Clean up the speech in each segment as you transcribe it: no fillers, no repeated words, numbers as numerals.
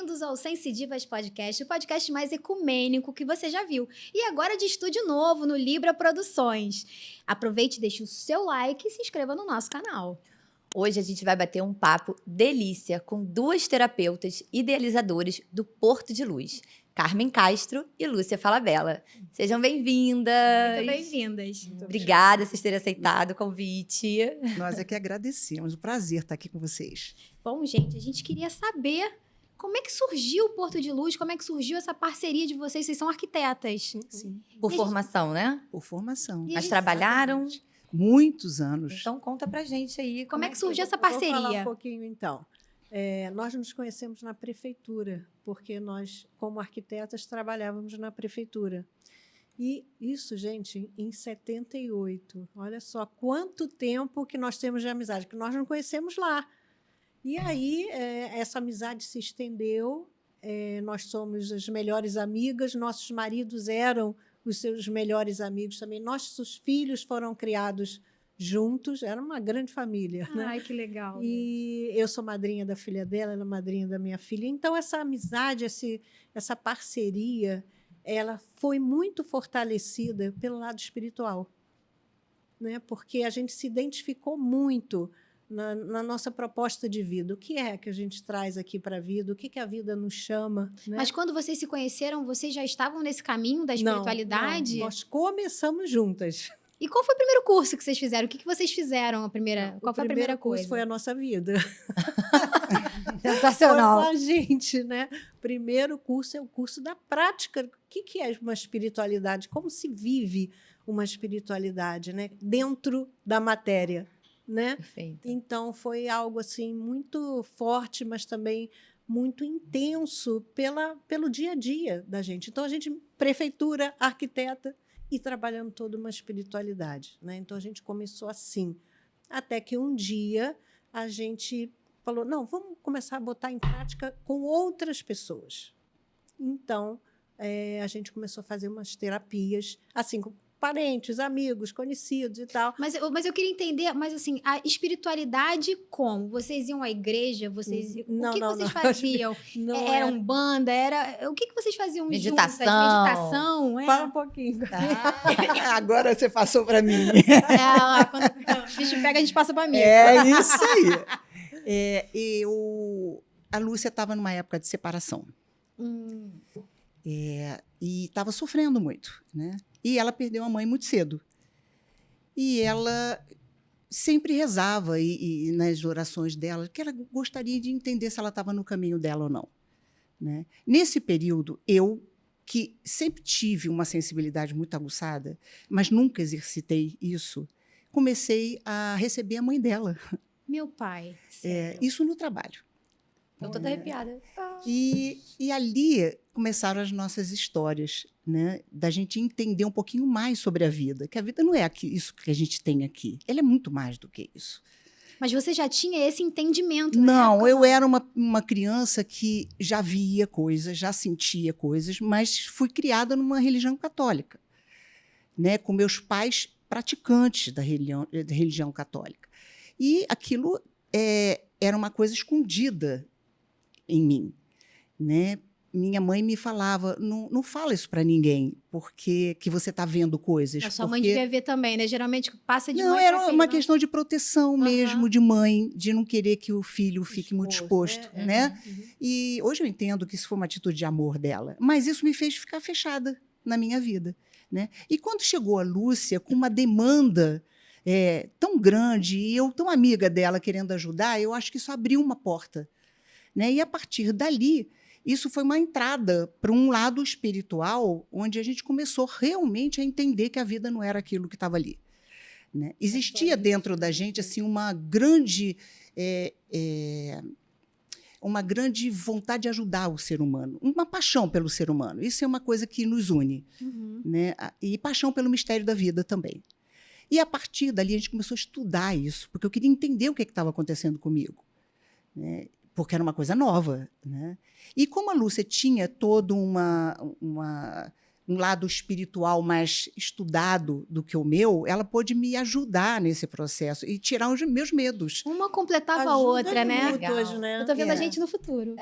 Bem-vindos ao Sensidivas Podcast, o podcast mais ecumênico que você já viu. E agora de estúdio novo no Libra Produções. Aproveite, deixe o seu like e se inscreva no nosso canal. Hoje a gente vai bater um papo delícia com duas terapeutas idealizadoras do Porto de Luz, Carmen Castro e Lúcia Falabella. Sejam bem-vindas! Muito bem-vindas. Obrigada por vocês terem aceitado o convite. Nós é que agradecemos. Um prazer estar aqui com vocês. Bom, gente, a gente queria saber como é que surgiu o Porto de Luz, como é que surgiu essa parceria de vocês. Vocês são arquitetas. Sim. Por formação, né? Por formação. E a Mas gente- trabalharam? Muitos anos. Então conta pra gente aí. Como é que surgiu essa Vou falar parceria? um pouquinho, então. Nós nos conhecemos na prefeitura, porque nós, como arquitetas, trabalhávamos na prefeitura. E isso, gente, em 78. Olha só quanto tempo que nós temos de amizade, que nós não conhecemos lá. E aí, essa amizade se estendeu, nós somos as melhores amigas, nossos maridos eram os seus melhores amigos também. Nossos filhos foram criados juntos, era uma grande família. Né? Ai, que legal. E eu sou madrinha da filha dela, ela é madrinha da minha filha. Então, essa amizade, essa parceria, ela foi muito fortalecida pelo lado espiritual, né? Porque a gente se identificou muito na nossa proposta de vida. O que é que a gente traz aqui para a vida? O que a vida nos chama? Né? Mas quando vocês se conheceram, vocês já estavam nesse caminho da espiritualidade? Não, nós começamos juntas. E qual foi o primeiro curso que vocês fizeram? O que vocês fizeram a primeira? Qual foi a primeira O primeiro curso coisa? foi a nossa vida. Sensacional. Foi com a gente, né? Primeiro curso é o curso da prática. O que é uma espiritualidade? Como se vive uma espiritualidade, né? Dentro da matéria, né? Perfeito. Então, foi algo assim muito forte, mas também muito intenso pelo dia a dia da gente. Então, a gente, prefeitura, arquiteta, e trabalhando toda uma espiritualidade, né? Então, a gente começou assim. Até que um dia a gente falou, não, vamos começar a botar em prática com outras pessoas. Então, a gente começou a fazer umas terapias, assim, com parentes, amigos, conhecidos e tal. Mas eu queria entender, mas assim, a espiritualidade como? Vocês iam à igreja? Vocês, Não, o que não, vocês não. faziam? Não Era Umbanda? O que vocês faziam Meditação. juntas? Meditação? Fala um pouquinho. Agora você passou para mim. Quando o bicho pega, a gente passa para mim. É isso aí. A Lúcia estava numa época de separação. E estava sofrendo muito, né? E ela perdeu a mãe muito cedo. E ela sempre rezava e nas orações dela que ela gostaria de entender se ela estava no caminho dela ou não, né? Nesse período, eu, que sempre tive uma sensibilidade muito aguçada, mas nunca exercitei isso, comecei a receber a mãe dela. Meu pai. Sério. Isso no trabalho. Eu tô toda arrepiada. E ali começaram as nossas histórias, né? Da gente entender um pouquinho mais sobre a vida, que a vida não é isso que a gente tem aqui, ela é muito mais do que isso. Mas você já tinha esse entendimento, né? Não, eu era uma criança que já via coisas, já sentia coisas, mas fui criada numa religião católica, né? Com meus pais praticantes da religião católica. E aquilo era uma coisa escondida em mim, né? Minha mãe me falava, não fala isso para ninguém, porque que você está vendo coisas. A sua mãe devia ver também, né? Geralmente passa de não, mãe era pra filho, uma não. questão de proteção mesmo, de mãe, de não querer que o filho fique muito exposto, né? né? E hoje eu entendo que isso foi uma atitude de amor dela, mas isso me fez ficar fechada na minha vida, né? E quando chegou a Lúcia com uma demanda tão grande e eu tão amiga dela querendo ajudar, eu acho que isso abriu uma porta, né? E a partir dali, isso foi uma entrada para um lado espiritual, onde a gente começou realmente a entender que a vida não era aquilo que estava ali, né? Existia dentro da gente assim uma grande vontade de ajudar o ser humano, uma paixão pelo ser humano. Isso é uma coisa que nos une, né? E paixão pelo mistério da vida também. E a partir dali a gente começou a estudar isso, porque eu queria entender o que estava acontecendo comigo, né? Porque era uma coisa nova, né? E como a Lúcia tinha toda um lado espiritual mais estudado do que o meu, ela pôde me ajudar nesse processo e tirar os meus medos. Uma completava a Ajuda outra, né? muito hoje, né? Eu tô vendo a É. gente no futuro.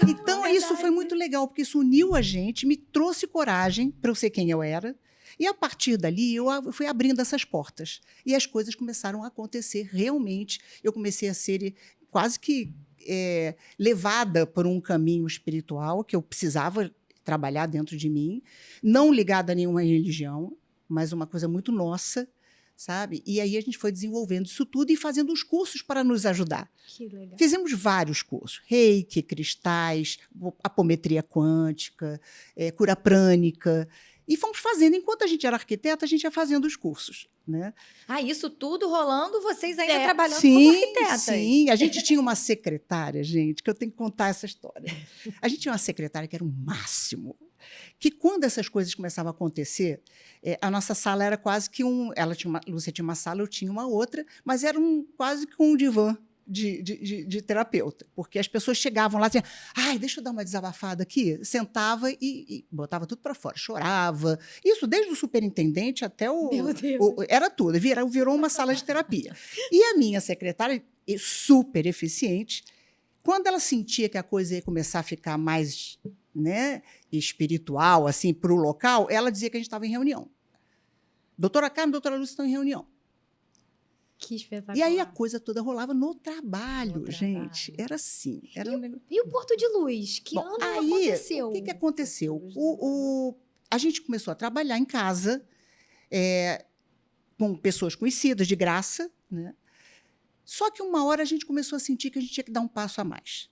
Então, isso foi muito legal, porque isso uniu a gente, me trouxe coragem para eu ser quem eu era. E, a partir dali, eu fui abrindo essas portas. E as coisas começaram a acontecer realmente. Eu comecei a ser quase que levada por um caminho espiritual que eu precisava trabalhar dentro de mim, não ligada a nenhuma religião, mas uma coisa muito nossa, sabe? E aí a gente foi desenvolvendo isso tudo e fazendo os cursos para nos ajudar. Que legal. Fizemos vários cursos, reiki, cristais, apometria quântica, cura prânica, e fomos fazendo. Enquanto a gente era arquiteta, a gente ia fazendo os cursos, né? Ah, isso tudo rolando, vocês ainda trabalhando como Sim, arquitetas. sim. A gente tinha uma secretária, gente, que eu tenho que contar essa história. A gente tinha uma secretária que era o máximo. Que quando essas coisas começavam a acontecer, a nossa sala era quase que Lúcia tinha uma sala, eu tinha uma outra, mas era quase que um divã de terapeuta, porque as pessoas chegavam lá e diziam, ai, deixa eu dar uma desabafada aqui, sentava e botava tudo para fora, chorava, isso desde o superintendente até Meu Deus. era tudo, virou uma sala de terapia. E a minha secretária, super eficiente, quando ela sentia que a coisa ia começar a ficar mais, né, espiritual, assim, para o local, ela dizia que a gente estava em reunião. Doutora Carmen, doutora Lúcia estão em reunião. Que espetacular. E aí a coisa toda rolava no trabalho, gente. Era assim. Era um negócio... E o Porto de Luz? Que Bom, ano aí, aconteceu? o que aconteceu? A gente começou a trabalhar em casa com pessoas conhecidas, de graça, né? Só que uma hora a gente começou a sentir que a gente tinha que dar um passo a mais.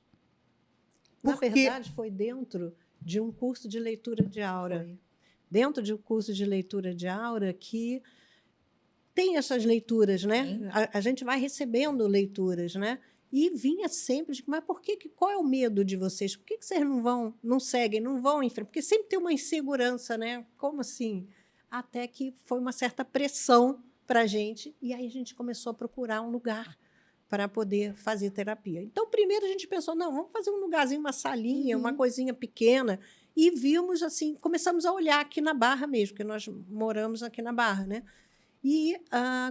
Na verdade, foi dentro de um curso de leitura de aura. Foi. Dentro de um curso de leitura de aura que tem essas leituras, né? A gente vai recebendo leituras, né? E vinha sempre de, mas qual é o medo de vocês? Por que vocês não seguem, não vão em frente? Porque sempre tem uma insegurança, né? Como assim? Até que foi uma certa pressão para a gente, e aí a gente começou a procurar um lugar para poder fazer terapia. Então, primeiro a gente pensou, não, vamos fazer um lugarzinho, uma salinha, uma coisinha pequena, e vimos assim, começamos a olhar aqui na Barra mesmo, porque nós moramos aqui na Barra, né? E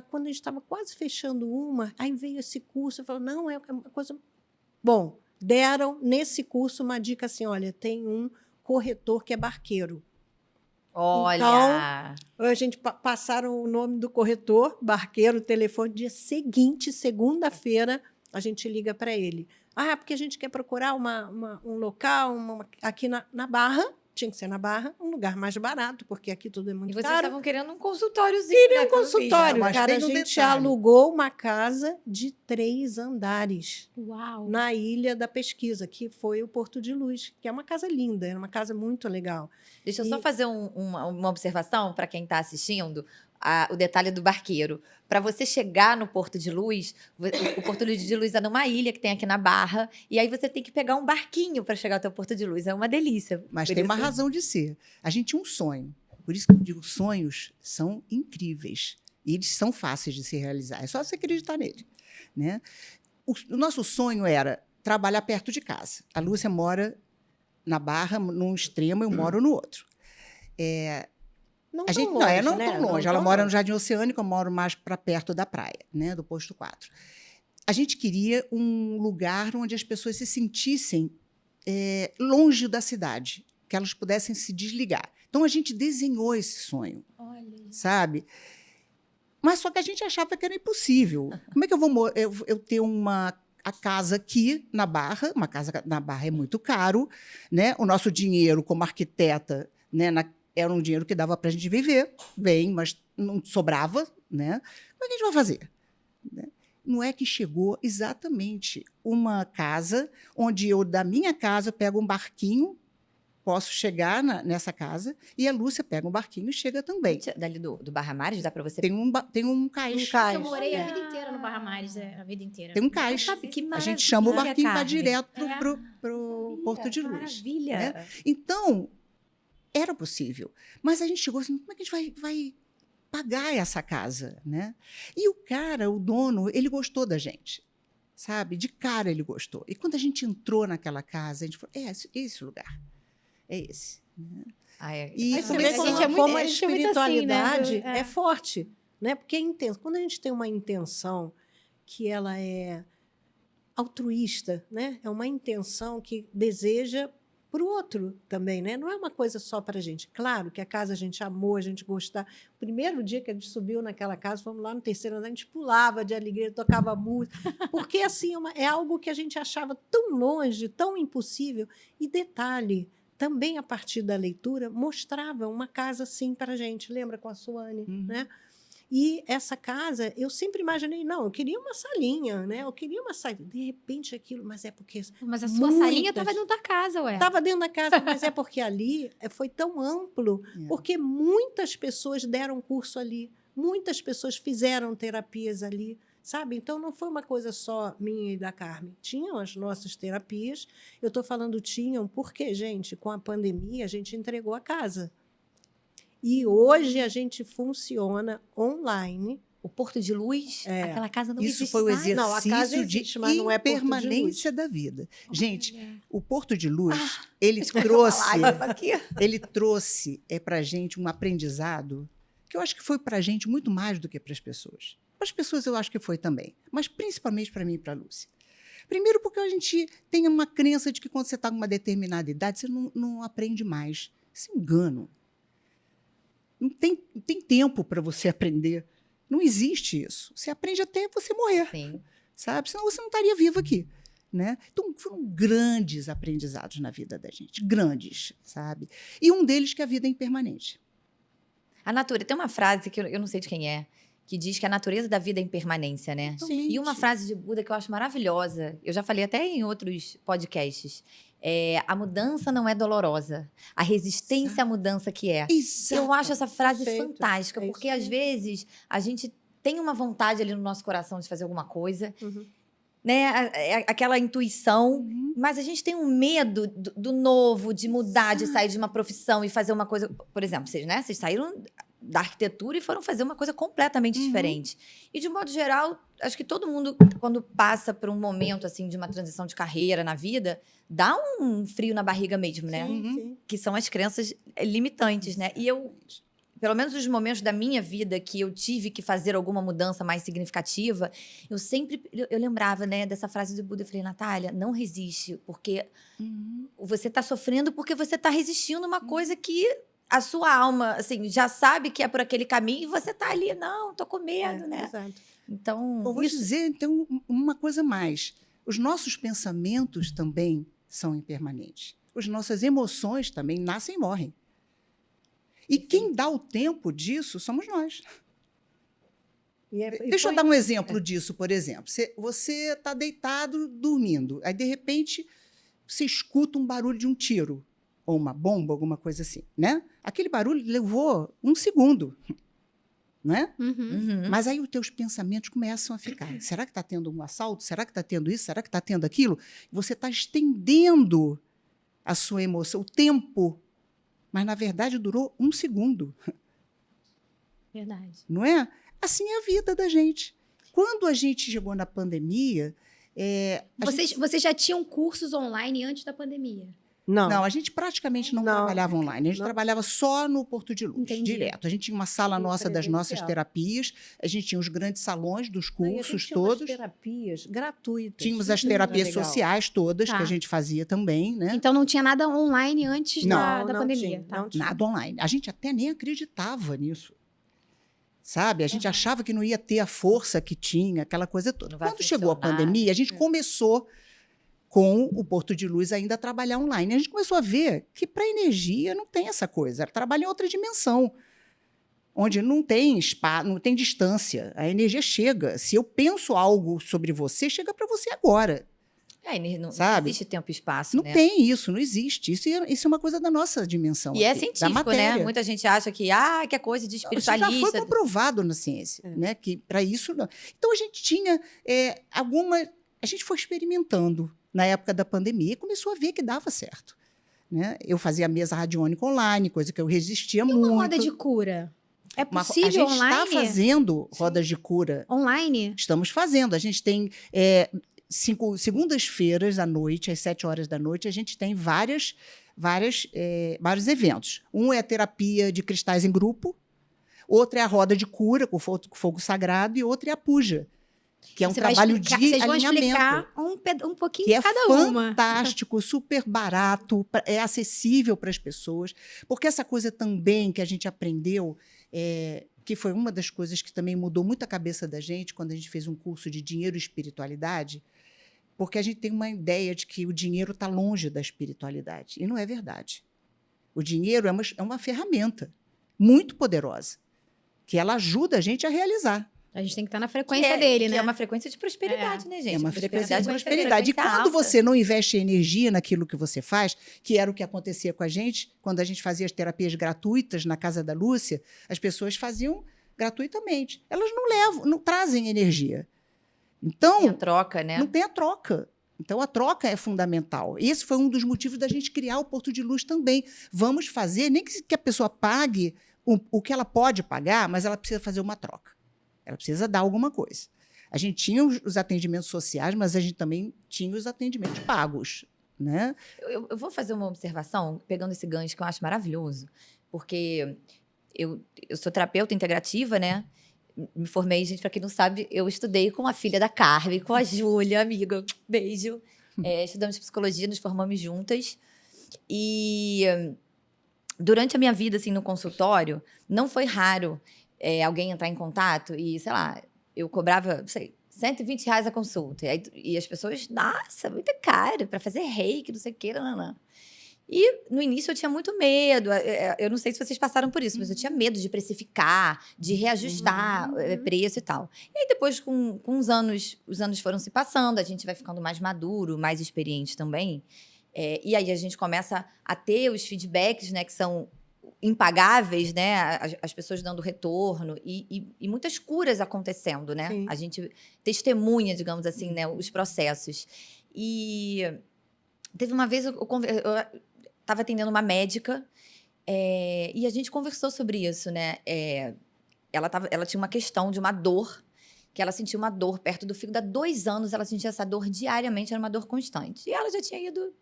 quando a gente estava quase fechando aí veio esse curso, eu falei, não, é uma coisa... Bom, deram nesse curso uma dica assim, olha, tem um corretor que é barqueiro. Olha! Então, a gente passaram o nome do corretor, barqueiro, telefone, dia seguinte, segunda-feira, a gente liga para ele. Ah, porque a gente quer procurar um local aqui na Barra, tinha que ser na Barra, um lugar mais barato, porque aqui tudo é E muito vocês caro. estavam querendo um consultóriozinho. Queria né, um pelo consultório, Mas cara. A tem um gente detalhe. alugou uma casa de 3 andares Uau. na Ilha da Pesquisa, que foi o Porto de Luz, que é uma casa linda, é uma casa muito legal. Deixa eu só fazer uma observação para quem está assistindo. O detalhe do barqueiro. Para você chegar no Porto de Luz, o Porto de Luz é numa ilha que tem aqui na Barra, e aí você tem que pegar um barquinho para chegar até o Porto de Luz. É uma delícia. Mas Por tem isso- uma razão de ser. A gente tinha um sonho. Por isso que eu digo, sonhos são incríveis. E eles são fáceis de se realizar. É só você acreditar nele, né? O nosso sonho era trabalhar perto de casa. A Lúcia mora na Barra, num extremo, eu moro no outro. Não A gente tão não longe, é não né? tão longe. Não Ela tão mora no longe. Jardim Oceânico, eu moro mais para perto da praia, né, do posto 4. A gente queria um lugar onde as pessoas se sentissem longe da cidade, que elas pudessem se desligar. Então a gente desenhou esse sonho, Olha. sabe? Mas só que a gente achava que era impossível. Como é que eu vou eu ter a casa aqui na Barra? Uma casa na Barra é muito caro, né? O nosso dinheiro como arquiteta, né, era um dinheiro que dava para a gente viver bem, mas não sobrava, né? Como é que a gente vai fazer? Né? Não é que chegou exatamente uma casa onde eu, da minha casa, pego um barquinho, posso chegar nessa casa, e a Lúcia pega um barquinho e chega também. Dali do Barra Mares, dá para você... Tem um cais. Um cais. Eu morei a Olha. vida inteira no Barra Mares, a vida inteira. Tem um cais. Sabe que A gente chama o maravilha, barquinho para Carmen. direto É. para o Porto de Luz. Maravilha. né? Então, era possível. Mas a gente chegou assim, como é que a gente vai pagar essa casa? Né? E o cara, o dono, ele gostou da gente. Sabe? De cara ele gostou. E quando a gente entrou naquela casa, a gente falou, esse lugar. É esse. Né? E Aí você começou- vê como, gente é muito- como a a gente é muito assim, espiritualidade né? é forte, né? Porque é intenso. Quando a gente tem uma intenção que ela é altruísta, né? É uma intenção que deseja para o outro também, né? Não é uma coisa só para a gente. Claro que a casa a gente amou, a gente gostava. O primeiro dia que a gente subiu naquela casa, fomos lá no terceiro andar, a gente pulava de alegria, tocava música, porque assim é algo que a gente achava tão longe, tão impossível. E detalhe, também a partir da leitura mostrava uma casa assim para a gente. Lembra com a Suane, né? E essa casa, eu sempre imaginei, não, eu queria uma salinha, né? Eu queria uma salinha. De repente aquilo, mas é porque Mas a sua salinha muitas- estava dentro da casa, ué. estava dentro da casa, mas é porque ali foi tão amplo, É. porque muitas pessoas deram curso ali, muitas pessoas fizeram terapias ali, sabe? Então não foi uma coisa só minha e da Carmen. Tinham as nossas terapias. Eu estou falando tinham porque, gente, com a pandemia a gente entregou a casa. E hoje a gente funciona online. O Porto de Luz, É. aquela casa não Isso existe foi o mais. exercício Não, a casa existe, de mas não é Porto de impermanência Luz. da vida. Gente, o Porto de Luz, Ah, ele Acho que eu vou trouxe, falar isso aqui. ele trouxe para a gente um aprendizado que eu acho que foi para a gente muito mais do que para as pessoas. Para as pessoas eu acho que foi também, mas principalmente para mim e para a Lúcia. Primeiro porque a gente tem uma crença de que quando você está com uma determinada idade, você não aprende mais. Isso é engano. Não tem tempo para você aprender. Não existe isso. Você aprende até você morrer, Sim. sabe? Senão você não estaria vivo aqui, né? Então, foram grandes aprendizados na vida da gente. Grandes, sabe? E um deles que a vida é impermanente. A natureza, tem uma frase que eu não sei de quem é, que diz que a natureza da vida é impermanência, né? E uma frase de Buda que eu acho maravilhosa, eu já falei até em outros podcasts, a mudança não é dolorosa, a resistência à mudança que é. Exato. Eu acho essa frase Perfeito. fantástica, É isso porque às mesmo. vezes a gente tem uma vontade ali no nosso coração de fazer alguma coisa, Uhum. né? Aquela intuição, Uhum. mas a gente tem um medo do novo, de mudar, de sair de uma profissão e fazer uma coisa. Por exemplo, vocês, né? Vocês saíram da arquitetura e foram fazer uma coisa completamente Uhum. diferente. E, de modo geral, acho que todo mundo, quando passa por um momento assim de uma transição de carreira na vida, dá um frio na barriga mesmo, né? Sim, Uhum. sim. Que são as crenças limitantes, né? E eu, pelo menos os momentos da minha vida que eu tive que fazer alguma mudança mais significativa, eu lembrava, né, dessa frase do Buda. Eu falei, Natália, não resiste, porque Uhum. você está sofrendo porque você está resistindo a uma coisa que a sua alma, assim, já sabe que é por aquele caminho e você está ali, não, tô com medo, né? Exato. Então, Eu vou dizer, então, uma coisa mais. Os nossos pensamentos também são impermanentes. As nossas emoções também nascem e morrem. E quem dá o tempo disso somos nós. Deixa eu dar um exemplo disso, por exemplo. Você está deitado, dormindo. Aí, de repente, você escuta um barulho de um tiro. Ou uma bomba, alguma coisa assim, né? Aquele barulho levou 1 segundo, né? Uhum. uhum. Mas aí os teus pensamentos começam a ficar. Será que está tendo um assalto? Será que está tendo isso? Será que está tendo aquilo? Você está estendendo a sua emoção, o tempo. Mas, na verdade, durou 1 segundo, Verdade. não é? Assim é a vida da gente. Quando a gente chegou na pandemia... Vocês já tinham cursos online antes da pandemia? Não, a gente praticamente não trabalhava online. A gente Não. trabalhava só no Porto de Luz, Entendi. direto. A gente tinha uma sala No nossa das nossas presencial. terapias, a gente tinha os grandes salões dos Não, e a cursos gente tinha umas todos, terapias gratuitas. tínhamos as Isso era terapias legal. sociais todas, Tá. que a gente fazia também, né? Então não tinha nada online antes Não. da pandemia. tinha, Tá. não tinha. Nada online. A gente até nem acreditava nisso. Sabe? A gente Uhum. achava que não ia ter a força que tinha, aquela coisa toda. Não vai Quando chegou a funcionar. pandemia, a gente começou com o Porto de Luz ainda a trabalhar online. A gente começou a ver que para energia não tem essa coisa. Trabalha em outra dimensão, onde não tem espaço, não tem distância. A energia chega. Se eu penso algo sobre você, chega para você agora. Não Sabe? existe tempo e espaço, Não né? tem isso, não existe. Isso é uma coisa da nossa dimensão. E é aqui, da científico, matéria. né? Muita gente acha que é coisa de Isso já foi espiritualista. comprovado na ciência, né? Que para isso não. Então a gente tinha a gente foi experimentando na época da pandemia e começou a ver que dava certo, né? Eu fazia mesa radiônica online, coisa que eu resistia muito. Uma roda de cura. É A possível gente online? está fazendo rodas de cura. Online? Estamos fazendo. A gente tem segundas-feiras à noite, às 7 horas da noite, a gente tem várias vários eventos. Um é a terapia de cristais em grupo, outro é a roda de cura com fogo sagrado e outro é a puja, que é um Você vai trabalho explicar- de Vocês vão alinhamento. explicar um pouquinho Que de é cada uma. fantástico, super barato, é acessível para as pessoas, porque essa coisa também que a gente aprendeu, que foi uma das coisas que também mudou muito a cabeça da gente quando a gente fez um curso de dinheiro e espiritualidade, porque a gente tem uma ideia de que o dinheiro está longe da espiritualidade, e não é verdade. O dinheiro é uma ferramenta muito poderosa, que ela ajuda a gente a realizar. A gente tem que estar na frequência dele, que né? é uma frequência de prosperidade, né, gente? É uma frequência de uma prosperidade. E frequência quando alta. você não investe energia naquilo que você faz, que era o que acontecia com a gente, quando a gente fazia as terapias gratuitas na casa da Lúcia, as pessoas faziam gratuitamente. Elas não trazem energia. Então, Tem a troca, né? não tem a troca. Então, a troca é fundamental. Esse foi um dos motivos da gente criar o Porto de Luz também. Vamos fazer, nem que a pessoa pague o que ela pode pagar, mas ela precisa fazer uma troca. Ela precisa dar alguma coisa. A gente tinha os atendimentos sociais, mas a gente também tinha os atendimentos pagos, né? Eu vou fazer uma observação, pegando esse gancho que eu acho maravilhoso, porque eu sou terapeuta integrativa, né? Me formei, gente, para quem não sabe, eu estudei com a filha da Carmen, com a Júlia, amiga, beijo. Estudamos psicologia, nos formamos juntas. E durante a minha vida, assim, no consultório, não foi raro alguém entrar em contato e, sei lá, eu cobrava, não sei, R$120 a consulta. E as pessoas, nossa, muito caro para fazer reiki, não sei o quê, não. E no início eu tinha muito medo. Eu não sei se vocês passaram por isso, mas eu tinha medo de precificar, de reajustar preço e tal. E aí depois, com os anos foram se passando, a gente vai ficando mais maduro, mais experiente também. E aí a gente começa a ter os feedbacks, né, que são impagáveis, né? As pessoas dando retorno e muitas curas acontecendo, né? Sim. A gente testemunha, digamos assim, né, os processos. E teve uma vez eu estava atendendo uma médica e a gente conversou sobre isso, né? Ela tinha uma questão de uma dor, que ela sentia uma dor perto do fígado. Há 2 anos ela sentia essa dor diariamente, era uma dor constante. E ela já tinha ido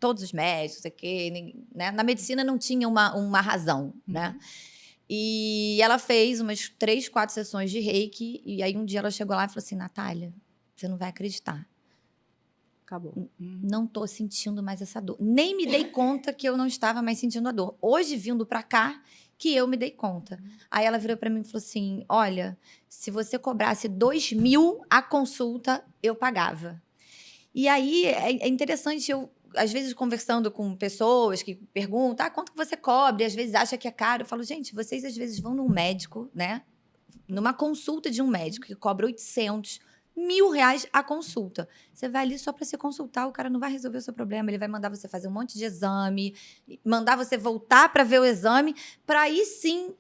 todos os médicos, né? Na medicina não tinha uma razão, né? E ela fez umas 3, 4 sessões de reiki, e aí um dia ela chegou lá e falou assim, Natália, você não vai acreditar. Acabou. Não tô sentindo mais essa dor. Nem me dei conta que eu não estava mais sentindo a dor. Hoje, vindo pra cá, que eu me dei conta. Aí ela virou pra mim e falou assim, olha, se você cobrasse 2.000 a consulta, eu pagava. E aí, é interessante, eu às vezes conversando com pessoas que perguntam, quanto que você cobra? E às vezes acha que é caro. Eu falo, gente, vocês às vezes vão num médico, né? Numa consulta de um médico que cobra 800, R$1.000 a consulta. Você vai ali só para se consultar, o cara não vai resolver o seu problema, ele vai mandar você fazer um monte de exame, mandar você voltar para ver o exame, para aí sim.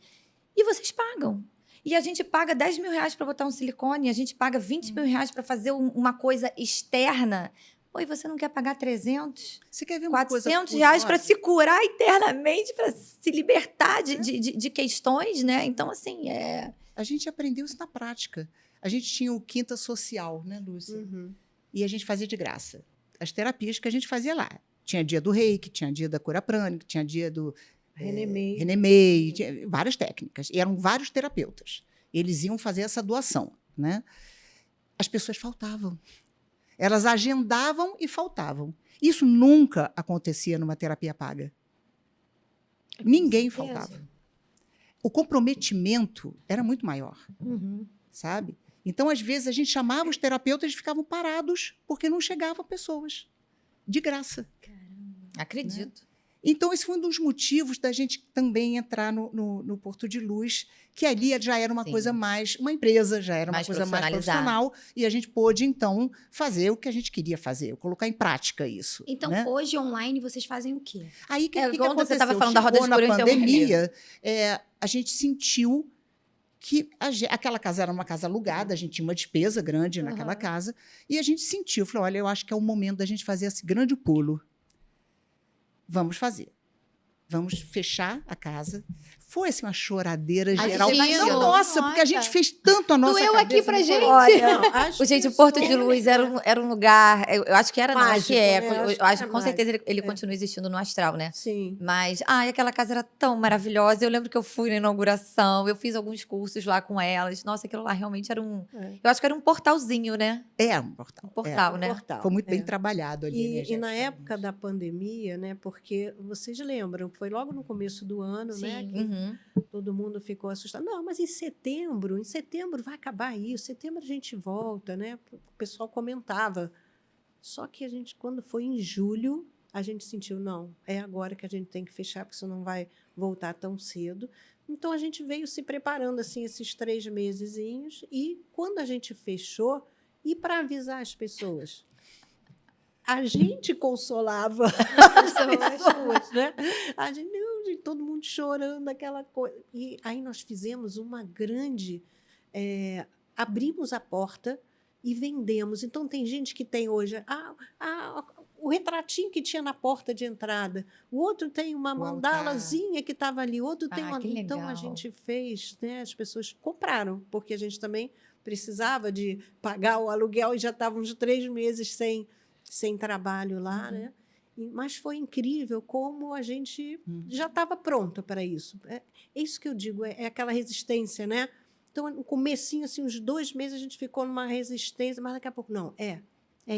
E vocês pagam. E a gente paga R$10.000 para botar um silicone, a gente paga R$20.000 para fazer uma coisa externa. Oi, você não quer pagar 300? Você quer ver uma coisa R$400 para se curar internamente, para se libertar de questões, né? Então, assim, A gente aprendeu isso na prática. A gente tinha o Quinta Social, né, Lúcia? E a gente fazia de graça. As terapias que a gente fazia lá. Tinha dia do reiki, tinha dia da cura prânica, tinha dia do Renemei, tinha várias técnicas. E eram vários terapeutas. Eles iam fazer essa doação, né? As pessoas faltavam. Elas agendavam e faltavam. Isso nunca acontecia numa terapia paga. Ninguém faltava. O comprometimento era muito maior, sabe? Então, às vezes, a gente chamava os terapeutas e eles ficavam parados porque não chegavam pessoas, de graça. acredito. Então, esse foi um dos motivos da gente também entrar no Porto de Luz, que ali já era uma Sim. coisa mais, uma empresa, já era uma Mais coisa mais profissionalizada. profissional, e a gente pôde, então, fazer o que a gente queria fazer, colocar em prática isso. Então, né? hoje, online, vocês fazem o quê? Aí, o que quando aconteceu? você estava falando da roda de Chegou cura, na eu interrompi. pandemia, a gente sentiu que aquela casa era uma casa alugada, a gente tinha uma despesa grande naquela casa, e a gente sentiu, falou, olha, eu acho que é o momento da gente fazer esse grande pulo. Vamos fazer. Vamos fechar a casa. foi assim, uma choradeira Ai, geral. imagino. Não, nossa, porque a gente Nossa. fez tanto a nossa Doeu cabeça. aqui pra não foi? gente. Olha, As gente, o Porto de pessoas- Luz era um lugar. Eu acho que era, não, acho que Mágico, é. né? Eu Acho acho que que é com certeza mágico. ele É. continua existindo no astral, né? Sim. Mas, ai, aquela casa era tão maravilhosa. Eu lembro que eu fui na inauguração, eu fiz alguns cursos lá com elas. Nossa, aquilo lá realmente era um. É. Eu acho que era um portalzinho, né? É, um portal. Um portal, Um né? portal. Foi muito bem É. trabalhado ali, né, E gente? na época da pandemia, né? Porque vocês lembram, foi logo no começo do ano, né? Sim. Que Uhum. todo mundo ficou assustado. Não, mas em setembro vai acabar isso, em setembro a gente volta, né? O pessoal comentava. Só que a gente, quando foi em julho, a gente sentiu, não, é agora que a gente tem que fechar, porque isso não vai voltar tão cedo. Então, a gente veio se preparando, assim, esses 3 mesezinhos, e quando a gente fechou, e para avisar as pessoas, a gente consolava as pessoas, né? A gente, não, gente, todo mundo chorando, aquela coisa. E aí nós fizemos uma grande... abrimos a porta e vendemos. Então, tem gente que tem hoje o retratinho que tinha na porta de entrada, o outro tem uma O mandalazinha que estava ali, o outro tem Ah, uma... que Então, a legal. gente fez, né? As pessoas compraram, porque a gente também precisava de pagar o aluguel e já estávamos 3 meses sem trabalho lá, né? Mas foi incrível como a gente já estava pronta para isso. É isso que eu digo, é aquela resistência, né? Então, no comecinho, assim, uns 2 meses, a gente ficou numa resistência, mas daqui a pouco, não, é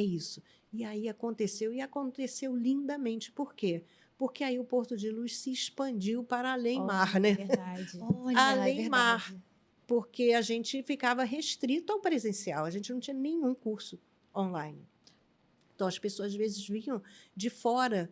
isso. E aí aconteceu, e aconteceu lindamente. Por quê? Porque aí o Porto de Luz se expandiu para além mar, né? Verdade. Olha, Além é mar. verdade. Porque a gente ficava restrito ao presencial, a gente não tinha nenhum curso online. Então, as pessoas, às vezes, vinham de fora,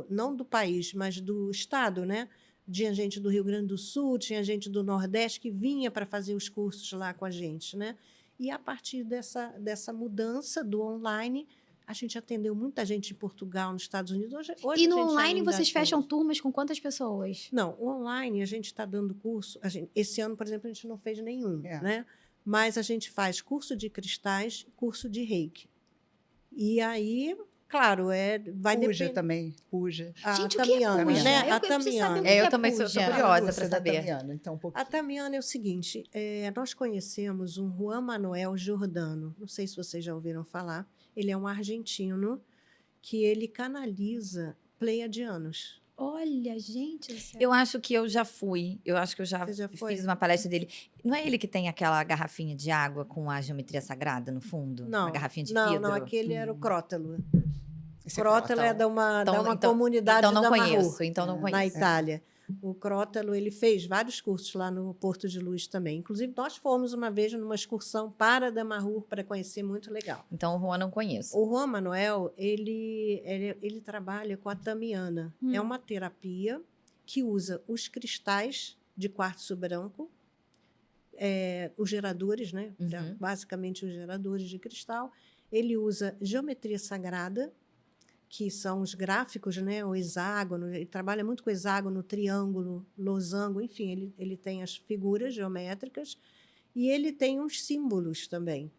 não do país, mas do estado, né? Tinha gente do Rio Grande do Sul, tinha gente do Nordeste que vinha para fazer os cursos lá com a gente, né? E, a partir dessa mudança do online, a gente atendeu muita gente em Portugal, nos Estados Unidos. Hoje E a no gente online ainda vocês fecham atende. turmas com quantas pessoas? Não, online a gente está dando curso. Esse ano, por exemplo, a gente não fez nenhum, É. né? Mas a gente faz curso de cristais, curso de reiki. E aí, claro, vai Puja depender. também, Puja. A Gente, o que é Tamiana, puja? né? Eu A preciso saber o Tamiana. que Eu é também sou puja. curiosa Você para da saber. Tamiana, então, um pouquinho. A Tamiana é o seguinte: nós conhecemos um Juan Manuel Giordano. Não sei se vocês já ouviram falar. Ele é um argentino que ele canaliza pleiadianos. Olha, gente do céu. Eu acho que eu já fui. Eu acho que eu já, Você já foi? fiz uma palestra dele. Não é ele que tem aquela garrafinha de água com a geometria sagrada no fundo? Não, Uma garrafinha de não, vidro? não, aquele era o Crótalo. Esse Crótalo é Crótalo. da uma comunidade então não da conheço, Mahur, então não na conheço. Itália. O Crótalo, ele fez vários cursos lá no Porto de Luz também. Inclusive, nós fomos uma vez numa excursão para Damarur para conhecer, muito legal. Então o Juan não conheço. O Juan Manuel, ele trabalha com a Tamiana. É uma terapia que usa os cristais de quartzo branco, os geradores, né? Basicamente os geradores de cristal. Ele usa geometria sagrada, que são os gráficos, né? O hexágono. Ele trabalha muito com hexágono, triângulo, losango, enfim, ele tem as figuras geométricas e ele tem uns símbolos também.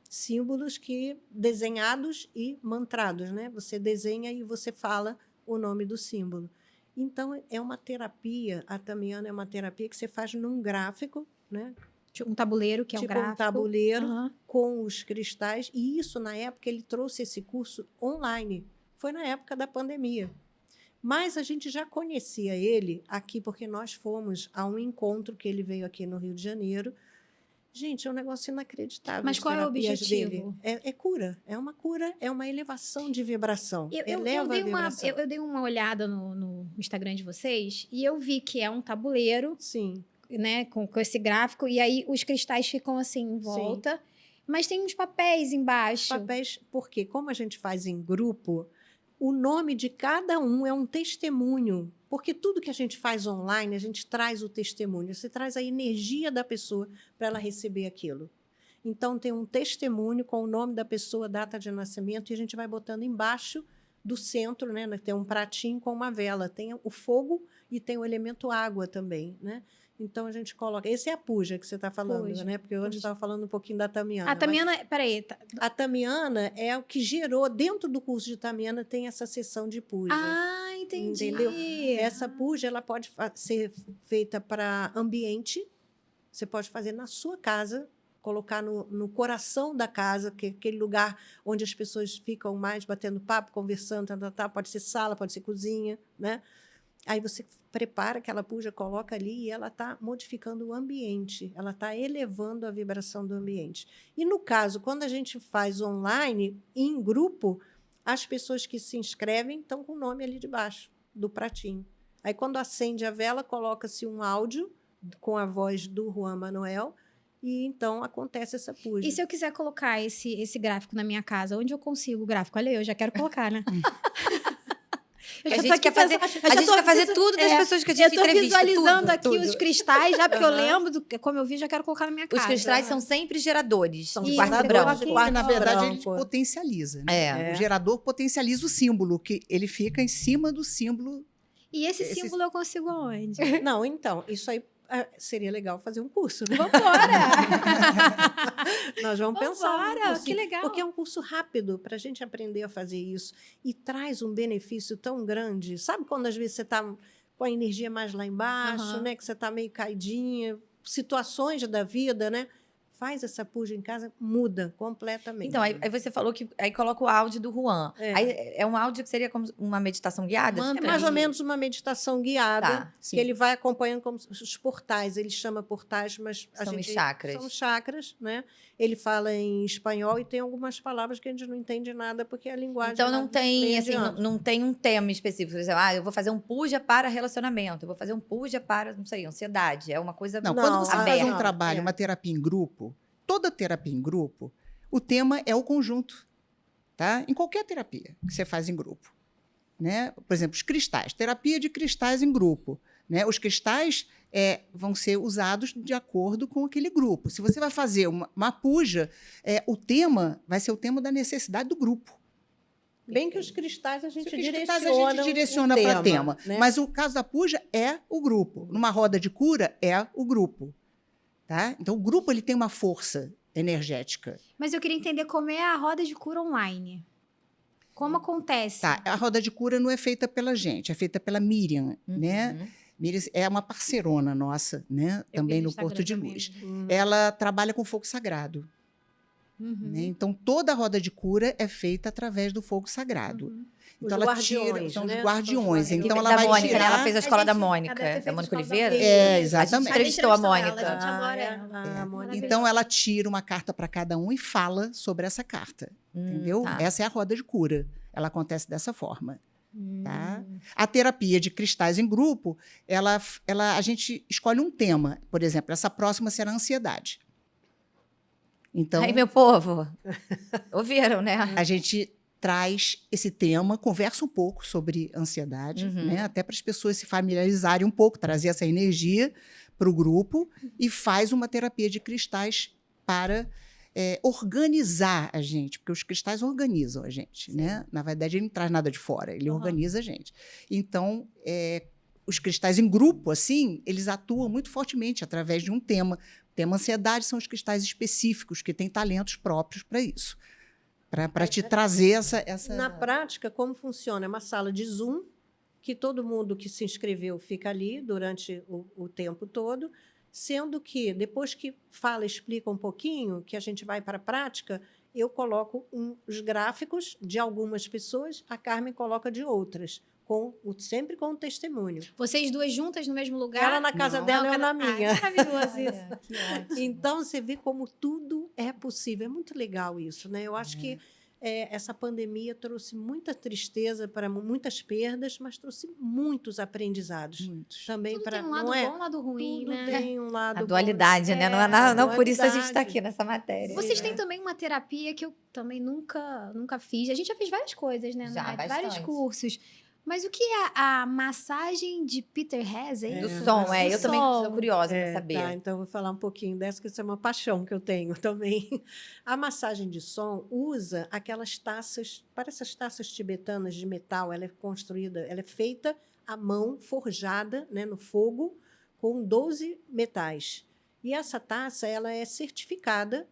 Símbolos desenhados e mantrados, né? Você desenha e você fala o nome do símbolo. Então, é uma terapia, a Tamiana é uma terapia que você faz num gráfico, né? Tipo um tabuleiro, que é um Tipo gráfico. um tabuleiro Aham. com os cristais. E isso, na época, ele trouxe esse curso online. Foi na época da pandemia. Mas a gente já conhecia ele aqui, porque nós fomos a um encontro que ele veio aqui no Rio de Janeiro. Gente, é um negócio inacreditável. Mas as qual é o terapias objetivo? dele. É cura. É uma cura, é uma elevação de vibração. Eu Eleva dei a vibração. eu dei uma olhada no Instagram de vocês e eu vi que é um tabuleiro, Sim. né, com esse gráfico, e aí os cristais ficam assim em volta, mas tem uns papéis embaixo. Papéis, porque como a gente faz em grupo, o nome de cada um é um testemunho. Porque tudo que a gente faz online, a gente traz o testemunho. Você traz a energia da pessoa para ela receber aquilo. Então, tem um testemunho com o nome da pessoa, data de nascimento, e a gente vai botando embaixo do centro, né? Tem um pratinho com uma vela. Tem o fogo e tem o elemento água também, né? Então, a gente coloca... Esse é a puja que você está falando, Puja, né? Porque eu antes puja. estava falando um pouquinho da Tamiana. A Tamiana, peraí. A Tamiana é o que gerou, dentro do curso de Tamiana, tem essa sessão de puja. Ah, entendi. Entendeu? Essa puja ela pode ser feita para ambiente. Você pode fazer na sua casa, colocar no coração da casa, que é aquele lugar onde as pessoas ficam mais batendo papo, conversando, pode ser sala, pode ser cozinha, né? Aí você prepara aquela puja, coloca ali e ela está modificando o ambiente, ela está elevando a vibração do ambiente. E, no caso, quando a gente faz online, em grupo, as pessoas que se inscrevem estão com o nome ali debaixo do pratinho. Aí, quando acende a vela, coloca-se um áudio com a voz do Juan Manuel e, então, acontece essa puja. E se eu quiser colocar esse gráfico na minha casa, onde eu consigo o gráfico? Olha, eu já quero colocar, né? A gente quer fazer, tudo das pessoas que a gente eu tô entrevista. visualizando aqui tudo. os cristais, já porque eu lembro, como eu vi, já quero colocar na minha casa. Os cristais são sempre geradores. São de Isso, quartzo geradores branco. de Porque, na verdade, ele branco. potencializa. Né? É. O gerador potencializa o símbolo, que ele fica em cima do símbolo. E esse símbolo eu consigo aonde? Não, então, isso aí seria legal fazer um curso, né? Vambora! Nós vamos pensar num Vambora, cursinho, que legal. porque é um curso rápido para a gente aprender a fazer isso e traz um benefício tão grande. Sabe quando às vezes você está com a energia mais lá embaixo, Aham. né? Que você está meio caidinha, situações da vida, né? Faz essa puja em casa, muda completamente. Então, aí você falou que aí coloca o áudio do Juan. É. Aí é um áudio que seria como uma meditação guiada? Mantra. É mais ou menos uma meditação guiada, Tá, sim. que ele vai acompanhando como os portais. Ele chama portais, mas São os chakras. São chakras, né? Ele fala em espanhol e tem algumas palavras que a gente não entende nada, porque é a linguagem Então lá não dos tem, assim, pleiadianos. não tem um tema específico. Por exemplo, eu vou fazer um puja para relacionamento, eu vou fazer um puja para, não sei, ansiedade. É uma coisa Não, Não, quando você faz aberta. um trabalho, é. uma terapia em grupo, toda terapia em grupo, o tema é o conjunto, tá? Em qualquer terapia que você faz em grupo, né? Por exemplo, os cristais, terapia de cristais em grupo, né? Os cristais vão ser usados de acordo com aquele grupo. Se você vai fazer uma puja, o tema vai ser o tema da necessidade do grupo. Bem que os cristais a gente Os cristais direciona, a gente direciona o para tema, né? mas o caso da puja é o grupo. Numa roda de cura é o grupo, tá? Então o grupo ele tem uma força energética. Mas eu queria entender como é a roda de cura online. Como acontece? Tá, a roda de cura não é feita pela gente, é feita pela Miriam, né? Uhum. Miriam é uma parceirona nossa, né? Eu Também vi no Instagram Porto de também. Luz. Uhum. Ela trabalha com fogo sagrado, Uhum. né? Então toda a roda de cura é feita através do fogo sagrado. Uhum. Então Os ela guardiões, tira, são né? os guardiões. São os Então Da ela vai Mônica, né? tirar. Ela fez a escola da gente- Mônica. ela deve ter Da feito Mônica a escola da Oliveira? Mônica. É, A exatamente. gente entrevistou a Mônica. Ela, a gente adora ela. A Mônica. Então ela tira uma carta para cada um e fala sobre essa carta, entendeu? Tá. Essa é a roda de cura. Ela acontece dessa forma. Tá? Hum. A terapia de cristais em grupo, a gente escolhe um tema. Por exemplo, essa próxima será a ansiedade. Então, Aí, meu povo, ouviram, né? a gente traz esse tema, conversa um pouco sobre ansiedade, Uhum. né? Até para as pessoas se familiarizarem um pouco, trazer essa energia para o grupo e faz uma terapia de cristais para organizar a gente, porque os cristais organizam a gente, né? Na verdade, ele não traz nada de fora, ele Uhum. organiza a gente. Então, os cristais em grupo, assim, eles atuam muito fortemente através de um tema. O tema ansiedade são os cristais específicos, que têm talentos próprios para isso, para te trazer essa... Na prática, como funciona? É uma sala de Zoom, que todo mundo que se inscreveu fica ali durante o tempo todo, sendo que, depois que explica um pouquinho, que a gente vai para a prática, eu coloco os gráficos de algumas pessoas, a Carmen coloca de outras, sempre com o testemunho. Vocês duas juntas no mesmo lugar? Ela na casa Não. dela e eu na Ah, minha. maravilhoso isso. Olha, que ótimo. Então, você vê como tudo é possível. É muito legal isso, né? Eu acho que essa pandemia trouxe muita tristeza para muitas perdas, mas trouxe muitos aprendizados Muitos. também Tudo para tem um lado não é bom, um lado ruim, tudo né? tem um lado A bom. dualidade, né? Não, é a não por isso a gente dualidade. está aqui nessa matéria. Vocês têm também uma terapia que eu também nunca fiz. A gente já fez várias coisas, né? Já, Nath? Vários bastante. cursos. Mas o que é a massagem de Peter Hess? É Do isso? som, Do eu também som. sou curiosa para É, saber. tá, então eu vou falar um pouquinho dessa, que isso é uma paixão que eu tenho também. A massagem de som usa aquelas taças, parece as taças tibetanas de metal, ela é construída, ela é feita à mão, forjada, né, no fogo, com 12 metais. E essa taça ela é certificada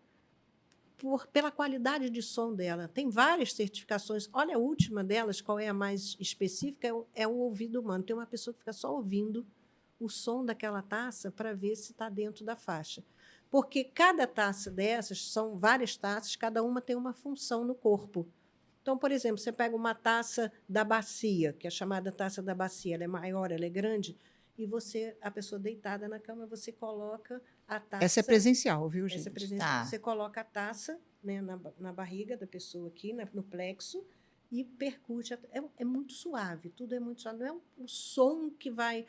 pela qualidade de som dela. Tem várias certificações. Olha, a última delas, qual é a mais específica, é o ouvido humano. Tem uma pessoa que fica só ouvindo o som daquela taça para ver se está dentro da faixa. Porque cada taça dessas, são várias taças, cada uma tem uma função no corpo. Então, por exemplo, você pega uma taça da bacia, que é chamada taça da bacia, ela é maior, ela é grande, e a pessoa deitada na cama, você coloca a taça. Essa é presencial, viu, gente? Essa é presencial. Tá. Você coloca a taça, né, na barriga da pessoa aqui, no plexo, e percute. É muito suave, tudo é muito suave. Não é o som que vai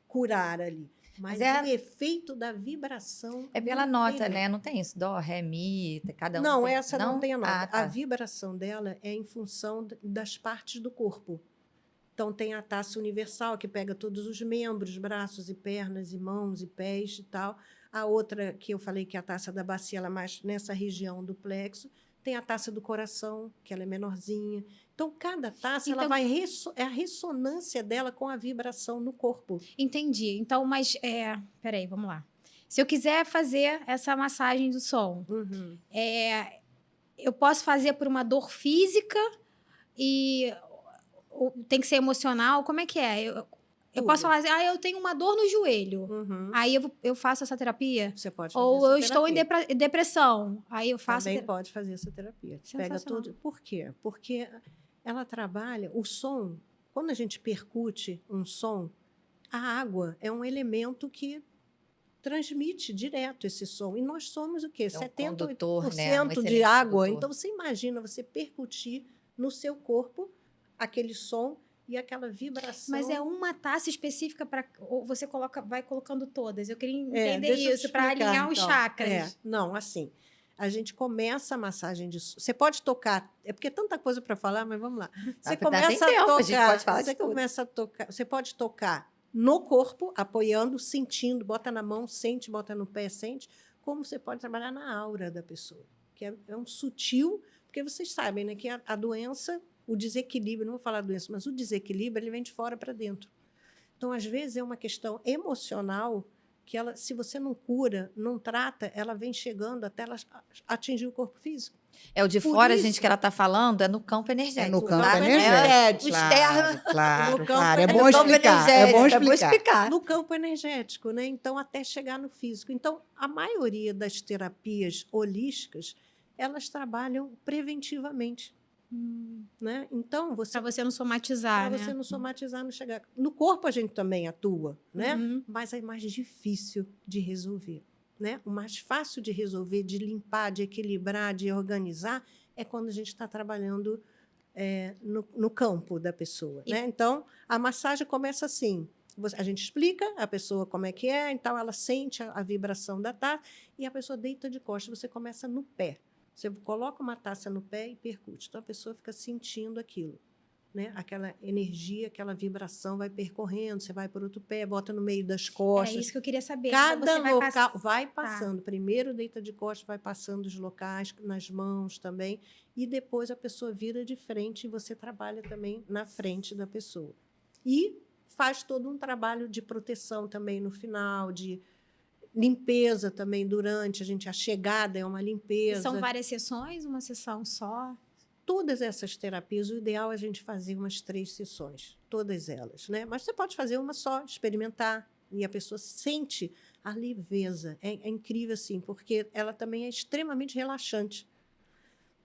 curar ali, mas o efeito da vibração. É pela nota, né? Não tem isso, dó, ré, mi, cada um Não, tem. essa não tem a nota. Ah, tá. A vibração dela é em função das partes do corpo. Então, tem a taça universal, que pega todos os membros, braços e pernas, e mãos e pés e tal. A outra, que eu falei que é a taça da bacia, ela é mais nessa região do plexo. Tem a taça do coração, que ela é menorzinha. Então, cada taça ela vai é a ressonância dela com a vibração no corpo. Entendi. Então, mas... peraí, vamos lá. Se eu quiser fazer essa massagem do som, eu posso fazer por uma dor física e tem que ser emocional? Como é que é? Eu posso falar assim, eu tenho uma dor no joelho. Aí eu faço essa terapia? Você pode fazer Ou essa eu estou terapia. em depressão. Aí eu faço... Também pode fazer essa terapia. Pega tudo. Por quê? Porque ela trabalha o som. Quando a gente percute um som, a água é um elemento que transmite direto esse som. E nós somos o quê? 78% né? de água. Condutor. Então, você imagina você percutir no seu corpo aquele som e aquela vibração. Mas é uma taça específica para... Ou você vai colocando todas? Eu queria entender deixa eu te isso, para explicar, alinhar os então. chakras. Não, assim, a gente começa a massagem de... Você pode tocar... É porque é tanta coisa para falar, mas vamos lá. Você começa a tocar... a gente pode falar de tudo. começa a tocar... Você pode tocar no corpo, apoiando, sentindo, bota na mão, sente, bota no pé, sente, como você pode trabalhar na aura da pessoa, que é um sutil... Porque vocês sabem, né, que a doença... O desequilíbrio, não vou falar doença, mas o desequilíbrio ele vem de fora para dentro. Então, às vezes, é uma questão emocional que, ela, se você não cura, não trata, ela vem chegando até ela atingir o corpo físico. É o de Por fora, isso- gente, que ela está falando, é no campo energético. É no campo tá? energético. O externo. Claro, No claro. É campo- bom no campo explicar. É bom energético, explicar. No campo energético, né? Então, até chegar no físico. Então, a maioria das terapias holísticas, elas trabalham preventivamente. Né? Então, Para você não somatizar, para né? você não somatizar, não chegar. No corpo a gente também atua, né? Uhum. Mas é mais difícil de resolver, né? O mais fácil de resolver, de limpar, de equilibrar, de organizar, é quando a gente está trabalhando no campo da pessoa, né? Então, a massagem começa assim. A gente explica a pessoa como é que é, então ela sente a vibração da taça e a pessoa deita de costas. Você começa no pé. Você coloca uma taça no pé e percute. Então, a pessoa fica sentindo aquilo, né? Aquela energia, aquela vibração vai percorrendo. Você vai por outro pé, bota no meio das costas. É isso que eu queria saber. Cada Você vai local vai passar. passando. Primeiro deita de costas, vai passando os locais, nas mãos também. E depois a pessoa vira de frente e você trabalha também na frente da pessoa. E faz todo um trabalho de proteção também no final, de limpeza também durante a chegada é uma limpeza. São várias sessões, uma sessão só? Todas essas terapias, o ideal é a gente fazer umas 3 sessões, todas elas, né? Mas você pode fazer uma só, experimentar, e a pessoa sente a leveza. É incrível, assim, porque ela também é extremamente relaxante.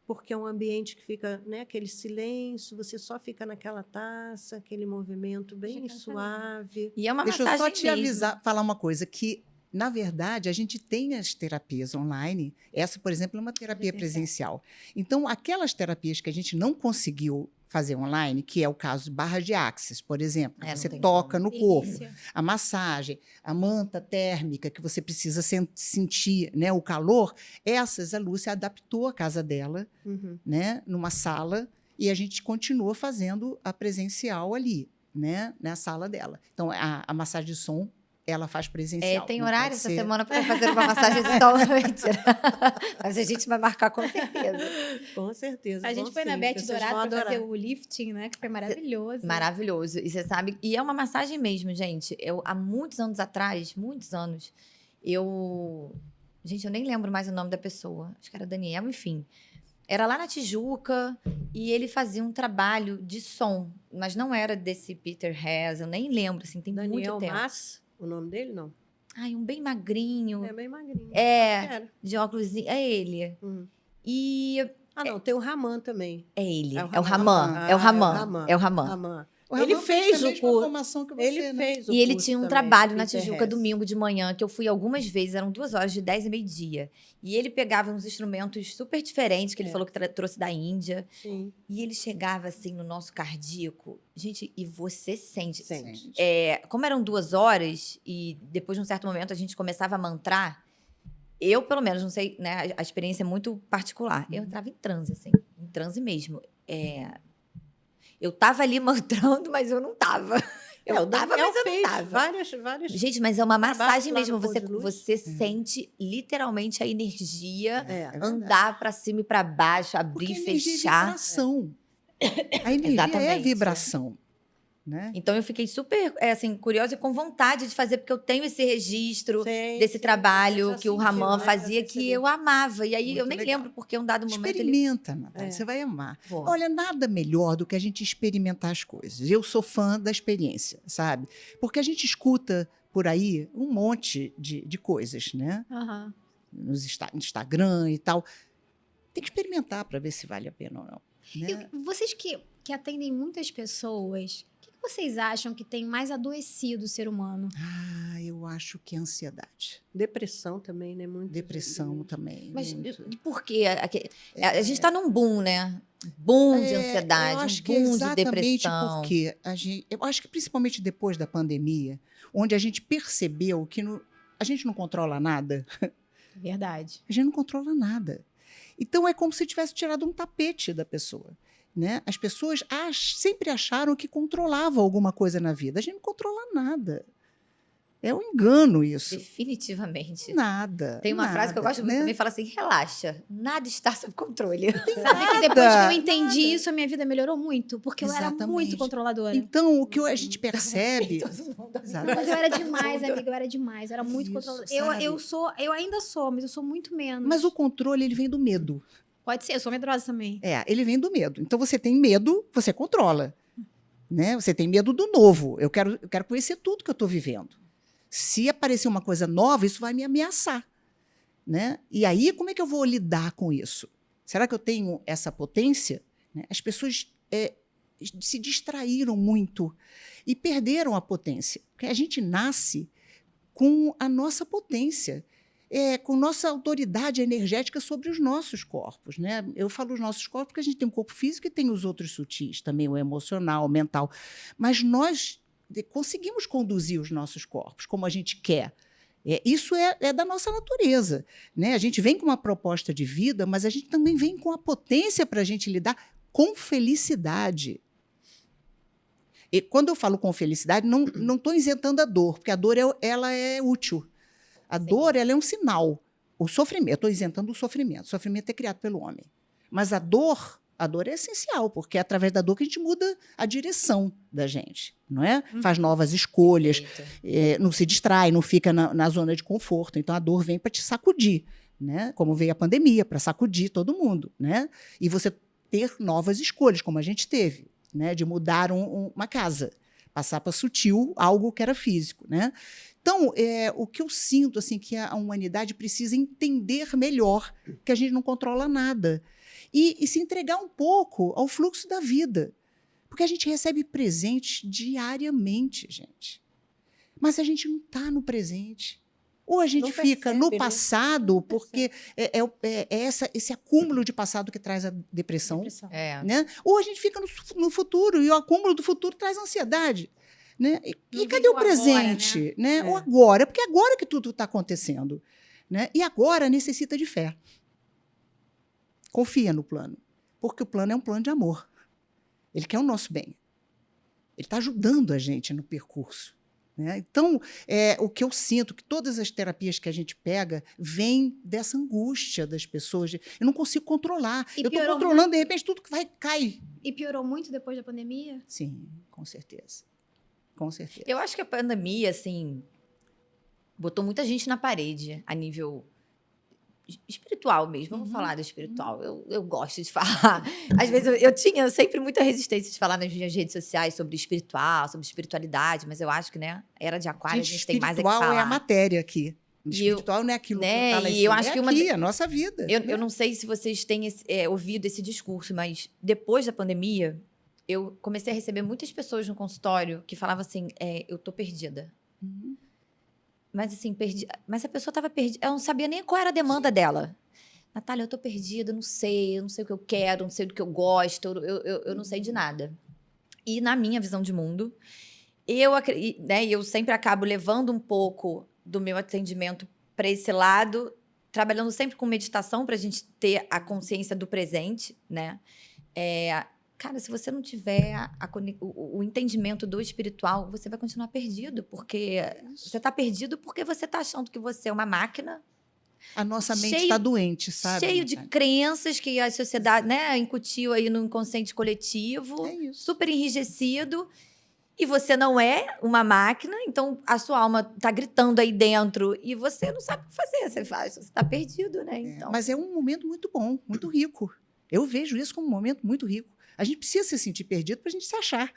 Porque é um ambiente que fica, né, aquele silêncio, você só fica naquela taça, aquele movimento bem suave. E é uma Deixa eu massagem só te mesmo. avisar, falar uma coisa, que, na verdade, a gente tem as terapias online. Essa, por exemplo, é uma terapia presencial. Então, aquelas terapias que a gente não conseguiu fazer online, que é o caso de barra de axis, por exemplo, não você tem toca no corpo, Delícia. a massagem, a manta térmica, que você precisa sentir, né, o calor, essas a Lúcia adaptou a casa dela, né, numa sala, e a gente continua fazendo a presencial ali, né, na sala dela. Então, a massagem de som, ela faz presencial. Tem não horário pode essa ser- semana para fazer uma massagem de sol? Mentira. Mas a gente vai marcar com certeza. Com certeza. A gente vão foi na sim, Beth vocês Dourado vão para fazer adorar. o lifting, né? Que foi maravilhoso. Maravilhoso. E você sabe, e é uma massagem mesmo, gente. Eu, há muitos anos atrás, muitos anos, eu Gente, eu nem lembro mais o nome da pessoa. Acho que era Daniel, enfim. Era lá na Tijuca e ele fazia um trabalho de som, mas não era desse Peter Hess, eu nem lembro, assim, tem Daniel muito tempo. Mas, o nome dele, não? Ai, um bem magrinho, É bem magrinho. É. Acho que era. de óculos, é ele. E... Ah, não, tem o Raman também. É ele, É o é o Raman. Raman, é o Ah, Raman, é o Raman. Raman. O Ele Ramon fez a o mesma curso. formação que você, Ele né? fez o E ele curso tinha um também, trabalho na Peter Tijuca Hess. domingo de manhã, que eu fui algumas vezes, eram 2 horas, de 10 e meio-dia. E ele pegava uns instrumentos super diferentes, que ele falou que trouxe da Índia. Sim, E ele chegava assim no nosso cardíaco. Gente, e você sente. sente. Como eram 2 horas, e depois de um certo momento a gente começava a mantrar, eu, pelo menos, não sei, né? A experiência é muito particular. Eu entrava em transe, assim, em transe mesmo. Eu tava ali mantrando, mas eu não tava. Eu o tava, Daniel mas eu não fez tava. várias... Gente, mas é uma trabalhos massagem lá mesmo. no Pôr de Luz. Você sente literalmente a energia É. verdade. andar pra cima e pra baixo, Porque abrir e energia é fechar. vibração. A energia é Exatamente. vibração. Né? Então eu fiquei super assim, curiosa e com vontade de fazer, porque eu tenho esse registro Sim, desse sim, trabalho já que o sentiu, Raman né? fazia Já que percebeu. eu amava. E aí Muito eu nem legal. lembro porque um dado momento ele. Experimenta, Natália, É. você vai amar. Pô, Olha, nada melhor do que a gente experimentar as coisas. Eu sou fã da experiência, sabe? Porque a gente escuta por aí um monte de coisas, né? Aham. No Instagram e tal. Tem que experimentar para ver se vale a pena ou não. Né? E vocês que atendem muitas pessoas, o que vocês acham que tem mais adoecido o ser humano? Eu acho que é ansiedade. Depressão também, né? Muito. Depressão também. mas muito. e por quê? A gente está num boom, né? Boom de ansiedade, Eu acho um que é boom de exatamente depressão. porque eu acho que principalmente depois da pandemia, onde a gente percebeu que a gente não controla nada, Verdade. a gente não controla nada. Então é como se tivesse tirado um tapete da pessoa. Né? As pessoas sempre acharam que controlavam alguma coisa na vida. A gente não controla nada. É um engano isso. Definitivamente. Nada. Tem uma frase que eu gosto muito né? também, fala assim, relaxa, nada está sob controle. Sabe que depois que eu entendi isso, a minha vida melhorou muito, porque eu era Exatamente. muito controladora. Então, o que a gente percebe. Não, mas eu era demais, amiga, eu era demais, eu era muito Isso, controladora. sabe? Eu ainda sou, mas eu sou muito menos. Mas o controle ele vem do medo. Pode ser, eu sou medrosa também. Ele vem do medo. Então você tem medo, você controla. Né? Você tem medo do novo. Eu quero conhecer tudo que eu estou vivendo. Se aparecer uma coisa nova, isso vai me ameaçar. Né? E aí, como é que eu vou lidar com isso? Será que eu tenho essa potência? Né? As pessoas se distraíram muito e perderam a potência. Porque a gente nasce com a nossa potência. Com nossa autoridade energética sobre os nossos corpos. Né? Eu falo os nossos corpos porque a gente tem um corpo físico e tem os outros sutis, também o emocional, o mental. Mas nós conseguimos conduzir os nossos corpos como a gente quer. Isso é da nossa natureza. Né? A gente vem com uma proposta de vida, mas a gente também vem com a potência para a gente lidar com felicidade. E quando eu falo com felicidade, não estou isentando a dor, porque a dor ela é útil. A dor ela é um sinal. O sofrimento, estou isentando o sofrimento. O sofrimento é criado pelo homem. Mas a dor é essencial, porque é através da dor que a gente muda a direção da gente. Não é? Faz novas escolhas, não se distrai, não fica na zona de conforto. Então, a dor vem para te sacudir. Né? Como veio a pandemia, para sacudir todo mundo. Né? E você ter novas escolhas, como a gente teve, né? De mudar uma casa, passar para sutil algo que era físico. Né? Então, o que eu sinto assim que a humanidade precisa entender melhor que a gente não controla nada e se entregar um pouco ao fluxo da vida. Porque a gente recebe presentes diariamente, gente. Mas a gente não está no presente. Ou a gente fica no passado, porque esse acúmulo de passado que traz a depressão. Né? Ou a gente fica no futuro, e o acúmulo do futuro traz ansiedade. Né? E cadê o presente? Agora, né? Ou agora? Porque é agora que tudo está acontecendo. Né? E agora necessita de fé. Confia no plano. Porque o plano é um plano de amor. Ele quer o nosso bem. Ele está ajudando a gente no percurso. Né? Então, o que eu sinto, que todas as terapias que a gente pega, vêm dessa angústia das pessoas. Eu não consigo controlar. Eu estou controlando, de repente, tudo que cai. E piorou muito depois da pandemia? Sim, com certeza. Com certeza. Eu acho que a pandemia, assim, botou muita gente na parede a nível espiritual mesmo, vamos falar do espiritual. Eu gosto de falar. Às vezes eu tinha sempre muita resistência de falar nas minhas redes sociais sobre espiritual, sobre espiritualidade, mas eu acho que, né, era de aquário, a gente tem mais é que falar. Espiritual é a matéria aqui. O espiritual não é aquilo né, que tá lá em e cima, eu acho que aqui, a nossa vida. Eu não sei se vocês têm ouvido esse discurso, mas depois da pandemia, eu comecei a receber muitas pessoas no consultório que falavam assim, eu tô perdida. Uhum. Mas assim, mas a pessoa estava perdida, ela não sabia nem qual era a demanda dela. Natália, eu tô perdida, eu não sei o que eu quero, não sei do que eu gosto, eu não sei de nada. E na minha visão de mundo, eu sempre acabo levando um pouco do meu atendimento para esse lado, trabalhando sempre com meditação para a gente ter a consciência do presente, né? Cara, se você não tiver o entendimento do espiritual, você vai continuar perdido, porque você está perdido porque você está achando que você é uma máquina. A nossa mente está doente, sabe? Cheio de crenças que a sociedade, né, incutiu aí no inconsciente coletivo, É isso. super enrijecido. E você não é uma máquina, então a sua alma está gritando aí dentro e você não sabe o que fazer. Você está perdido, né? Então. Mas é um momento muito bom, muito rico. Eu vejo isso como um momento muito rico. A gente precisa se sentir perdido para a gente se achar.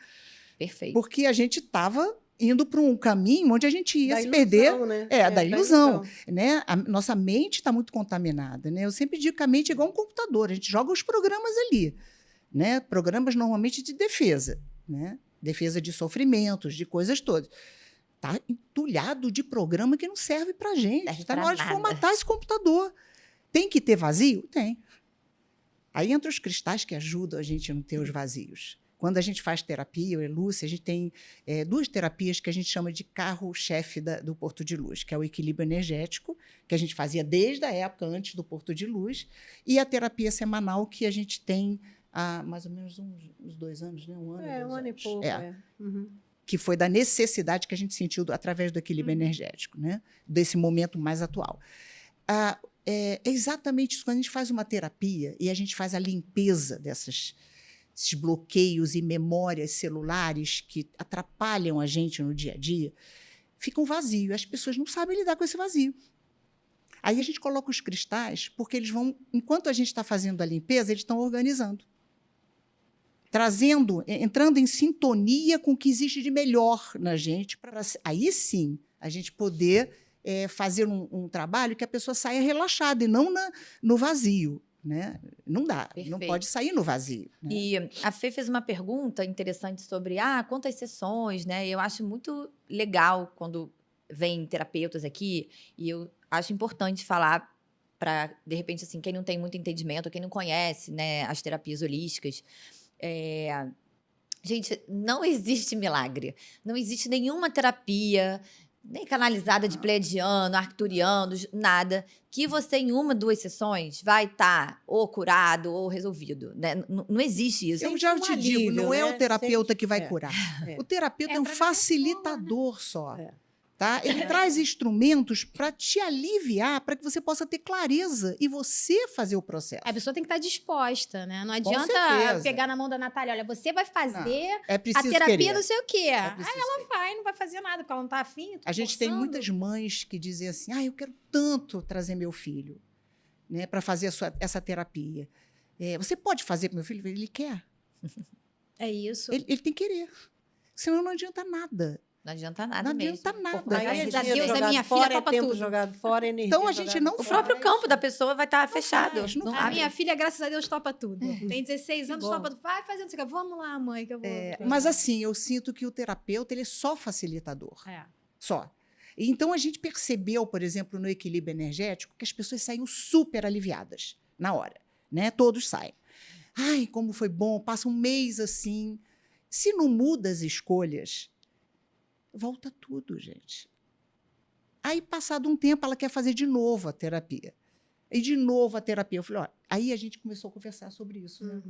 Perfeito. Porque a gente estava indo para um caminho onde a gente ia se perder. Né? Da ilusão. Né? A nossa mente está muito contaminada. Né? Eu sempre digo que a mente é igual um computador. A gente joga os programas ali. Né? Programas normalmente de defesa. Né? Defesa de sofrimentos, de coisas todas. Está entulhado de programa que não serve para a gente. Está na hora de formatar esse computador. Tem que ter vazio? Tem. Aí entra os cristais que ajudam a gente a não ter os vazios. Quando a gente faz terapia, eu e Lúcia, a gente tem 2 terapias que a gente chama de carro-chefe do Porto de Luz, que é o equilíbrio energético, que a gente fazia desde a época antes do Porto de Luz, e a terapia semanal que a gente tem há mais ou menos uns 2 anos, né? 1 ano. 1 ano e pouco. Uhum. Que foi da necessidade que a gente sentiu através do equilíbrio energético, né? Desse momento mais atual. É exatamente isso. Quando a gente faz uma terapia e a gente faz a limpeza esses bloqueios e memórias celulares que atrapalham a gente no dia a dia, fica um vazio. As pessoas não sabem lidar com esse vazio. Aí a gente coloca os cristais, porque eles vão, enquanto a gente está fazendo a limpeza, eles estão organizando. Entrando em sintonia com o que existe de melhor na gente, para aí sim a gente poder fazer um trabalho que a pessoa saia relaxada e não no vazio. Né? Não dá, Perfeito. Não pode sair no vazio. Né? E a Fê fez uma pergunta interessante sobre quantas sessões, né? Eu acho muito legal quando vem terapeutas aqui, e eu acho importante falar para, de repente, assim, quem não tem muito entendimento, quem não conhece, né, as terapias holísticas. Gente, não existe milagre. Não existe nenhuma terapia, nem canalizada de pleiadiano, arcturiano, nada, que você, em 1, 2 sessões, vai estar ou curado ou resolvido. Né? Não existe isso. Eu já te digo, não é o terapeuta que vai curar. O terapeuta é um facilitador só. Tá? Ele traz instrumentos para te aliviar, para que você possa ter clareza e você fazer o processo. A pessoa tem que estar disposta, né? Não adianta pegar na mão da Natália, olha, você vai fazer a terapia não sei o quê. Aí ela vai, não vai fazer nada, porque ela não está afim. A gente tem muitas mães que dizem assim, eu quero tanto trazer meu filho, né, para fazer essa terapia. Você pode fazer para meu filho? Ele quer. É isso. Ele tem que querer. Senão não adianta nada. Não adianta nada mesmo. Não adianta nada. Graças a Deus, a minha filha topa tudo. Jogado fora, energia então a gente não O próprio campo da pessoa vai estar fechado. A minha filha, graças a Deus, topa tudo. Tem 16 anos, topa tudo. Vai fazendo isso aqui. Vamos lá, mãe, que eu vou. Mas assim, eu sinto que o terapeuta ele é só facilitador. Só. Então a gente percebeu, por exemplo, no equilíbrio energético, que as pessoas saíam super aliviadas na hora. Né? Todos saem. Ai, como foi bom, passa um mês assim. Se não muda as escolhas, volta tudo, gente. Aí, passado um tempo, ela quer fazer de novo a terapia. E de novo a terapia. Eu falei, aí a gente começou a conversar sobre isso. Né?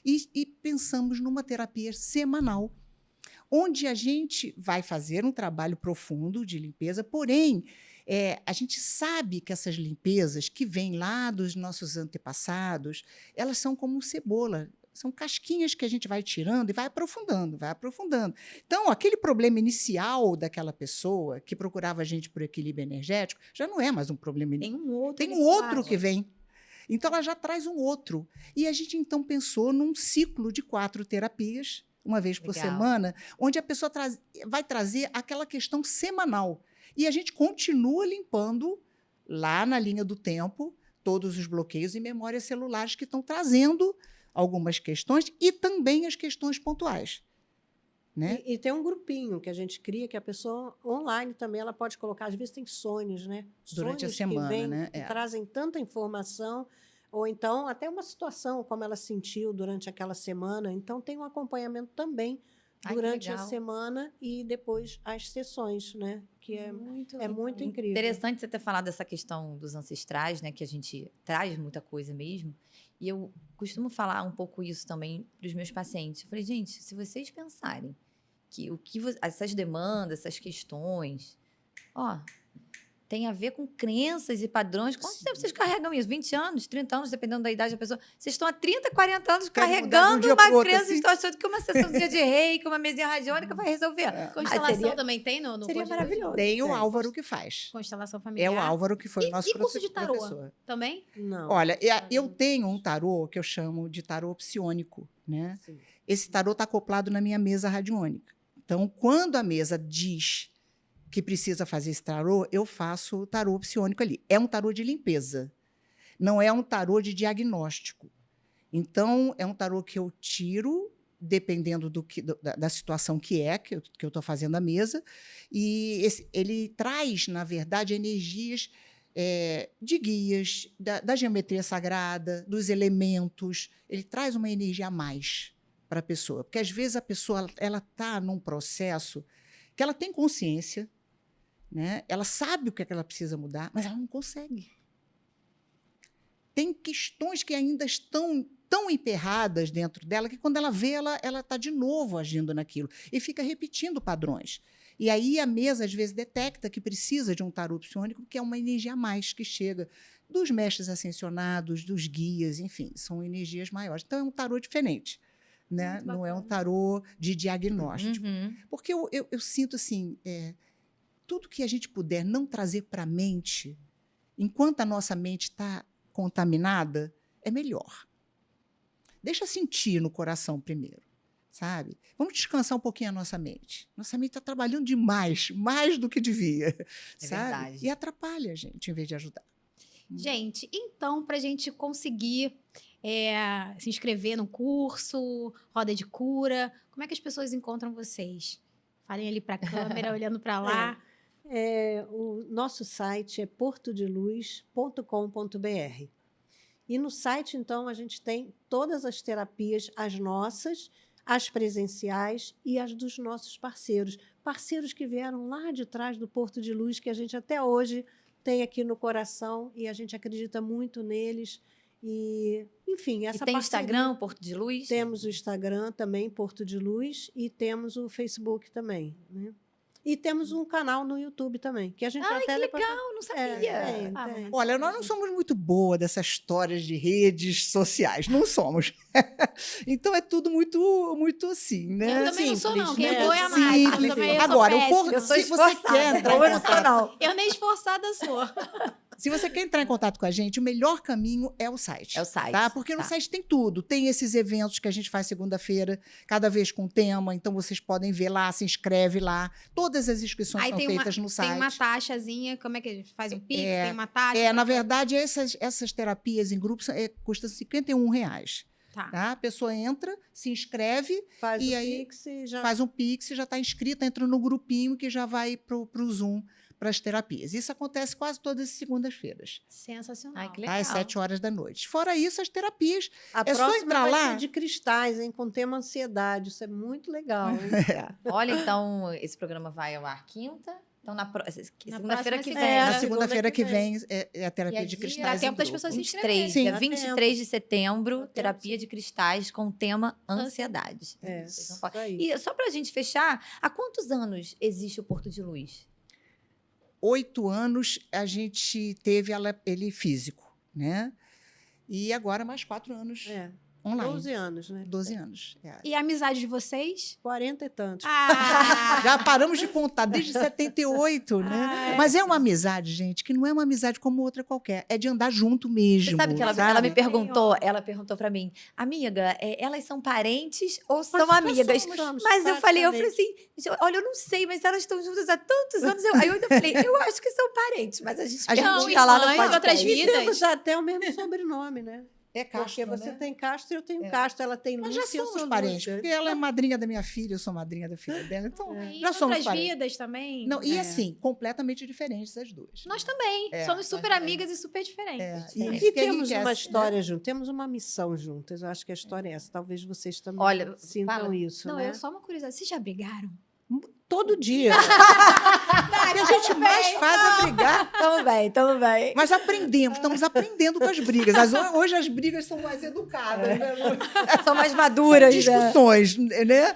E pensamos numa terapia semanal, onde a gente vai fazer um trabalho profundo de limpeza, porém, a gente sabe que essas limpezas que vêm lá dos nossos antepassados, elas são como cebola. são casquinhas que a gente vai tirando e vai aprofundando, vai aprofundando. Então, aquele problema inicial daquela pessoa que procurava a gente por equilíbrio energético já não é mais um problema inicial. Tem um outro. Tem ali um outro embaixo. que vem. Então, ela já traz um outro. E a gente, então, pensou num ciclo de 4 terapias, uma vez por Legal. semana, onde a pessoa vai trazer aquela questão semanal. E a gente continua limpando, lá na linha do tempo, todos os bloqueios e memórias celulares que estão trazendo algumas questões e também as questões pontuais. Né? E tem um grupinho que a gente cria, que a pessoa online também ela pode colocar, às vezes tem sonhos, né? Durante a Sonhos semana, que vêm, né? que trazem tanta informação, ou então até uma situação, como ela sentiu durante aquela semana. Então tem um acompanhamento também Ai, que durante a legal. semana e depois as sessões, né? Que é Muito muito incrível. Interessante você ter falado dessa questão dos ancestrais, né? Que a gente traz muita coisa mesmo. E eu costumo falar um pouco isso também para os meus pacientes. Eu falei, gente, se vocês pensarem que essas demandas, essas questões, ó, tem a ver com crenças e padrões. Quanto tempo vocês carregam isso? 20 anos, 30 anos, dependendo da idade da pessoa. Vocês estão há 30, 40 anos Querem mudar de um carregando dia pro uma outro, crença assim? e estão achando que uma sessãozinha de reiki, uma mesinha radiônica vai resolver. Constelação seria- também tem no seria curso de- maravilhoso. Tem o Tem. Álvaro que faz. Constelação É familiar. o Álvaro que foi o nosso E curso de tarô? professor. Também? Não. Olha, eu tenho um tarô que eu chamo de tarô psiônico, né? Sim. Esse tarô está acoplado na minha mesa radiônica. Então, quando a mesa diz que precisa fazer esse tarô, eu faço o tarô psiônico ali. É um tarô de limpeza, não é um tarô de diagnóstico. Então, é um tarô que eu tiro, dependendo da situação que eu estou fazendo a mesa, e ele traz, na verdade, energias de guias, da geometria sagrada, dos elementos. Ele traz uma energia a mais para a pessoa, porque às vezes a pessoa ela está num processo que ela tem consciência, né? Ela sabe o que é que ela precisa mudar, mas ela não consegue. Tem questões que ainda estão tão emperradas dentro dela que, quando ela vê, ela está de novo agindo naquilo e fica repetindo padrões. E aí a mesa, às vezes, detecta que precisa de um tarô psiônico, que é uma energia a mais que chega dos mestres ascensionados, dos guias, enfim, são energias maiores. Então, é um tarô diferente, né? Muito Não é um bacana. tarô de diagnóstico. Uhum. Porque eu sinto assim, tudo que a gente puder não trazer para a mente, enquanto a nossa mente está contaminada, é melhor. Deixa sentir no coração primeiro, sabe? Vamos descansar um pouquinho a nossa mente. Nossa mente está trabalhando demais, mais do que devia, sabe? verdade. E atrapalha a gente, em vez de ajudar. Gente, então, para a gente conseguir se inscrever no curso, roda de cura, como é que as pessoas encontram vocês? Falem ali para a câmera, olhando para lá. O nosso site é portodeluz.com.br. E no site, então, a gente tem todas as terapias, as nossas, as presenciais e as dos nossos parceiros. Parceiros que vieram lá de trás do Porto de Luz, que a gente até hoje tem aqui no coração e a gente acredita muito neles. E, enfim, essa E tem parceria- Instagram, Porto de Luz? Temos o Instagram também, Porto de Luz, e temos o Facebook também, né? E temos um canal no YouTube também, que a gente Ai, até que depois- legal, não sabia. tem, Ah, tem. Olha, nós não somos muito boa dessas histórias de redes sociais, não somos. Então é tudo muito, muito assim, né? Eu também não sou, não. Quem é Simples, boa é a né? Mari. Simples. Eu também- eu sou Agora, o péssima. Porto, Eu sou se você esforçada. quer entrar em Eu não sou, contato, não. Eu nem esforçada sou. se você quer entrar em contato com a gente, o melhor caminho é o site. É o site. Tá? Porque no site tem tudo. Tem esses eventos que a gente faz segunda-feira, cada vez com tema. Então, vocês podem ver lá, se inscreve lá. Todas as inscrições Aí são tem feitas no Tem site. uma taxazinha, como é que a gente faz um pix? É, Tem uma taxa? Na verdade, essas terapias em grupo custam R$51. Tá. Tá? A pessoa entra, se inscreve, Faz E o aí, Pix e já faz um Pix, já está inscrita, entra no grupinho que já vai para o Zoom para as terapias. Isso acontece quase todas as segundas-feiras, Sensacional. Ai, que tá? Às legal. 7 horas da noite. Fora isso, as terapias. A É só próxima entrar vai lá. ser de cristais, hein, com tema ansiedade. Isso é muito legal. Hein? Olha, então, esse programa vai ao ar quinta. Então, segunda-feira que próxima vem. É, Na a segunda-feira que segunda vem é a terapia E é de dia- cristais. Dá tempo em das grupo. pessoas se 23, inscreverem. Sim. dia Dá 23 de tempo. setembro, Dá tempo, terapia de cristais com o tema ansiedade. Vocês não podem- Isso aí. E só para a gente fechar, há quantos anos existe o Porto de Luz? 8 anos a gente teve ele físico, né? E agora mais 4 anos. Online. 12 anos, né? 12 anos. É. E a amizade de vocês? 40 e tantos. Ah! Já paramos de contar desde 78, né? Ah, é. Mas é uma amizade, gente, que não é uma amizade como outra qualquer. É de andar junto mesmo. Você sabe que ela sabe? me perguntou, pra mim, amiga, elas são parentes ou são Nós amigas? somos Mas eu falei assim, praticamente. olha, eu não sei, mas elas estão juntas há tantos anos. Aí eu ainda falei, eu acho que são parentes, mas a gente A gente pergunta lá no irmãs, podcast. outras E vidas. temos até o mesmo sobrenome, né? É Porque Castro, você né? tem Castro e eu tenho É. Castro. Ela tem Nós já Lúcia e eu somos sou parentes, Lúcia. porque ela é madrinha da minha filha, eu sou madrinha da filha dela. Então, E já somos outras parentes. vidas também. Não, e É. assim, completamente diferentes as duas. Nós também. É, Somos super nós- amigas e super diferentes. É, diferente. e E quem temos quer, uma né? história juntas, temos uma missão juntas. Eu acho que a história é essa. Talvez vocês também Olha, sintam fala. isso, Não, né? eu só uma curiosidade. Vocês já brigaram? Todo dia. O que a gente mais faz é brigar. Tamo bem. Mas aprendemos, estamos aprendendo com as brigas. Hoje as brigas são mais educadas, né? São mais maduras, né? Discussões, né?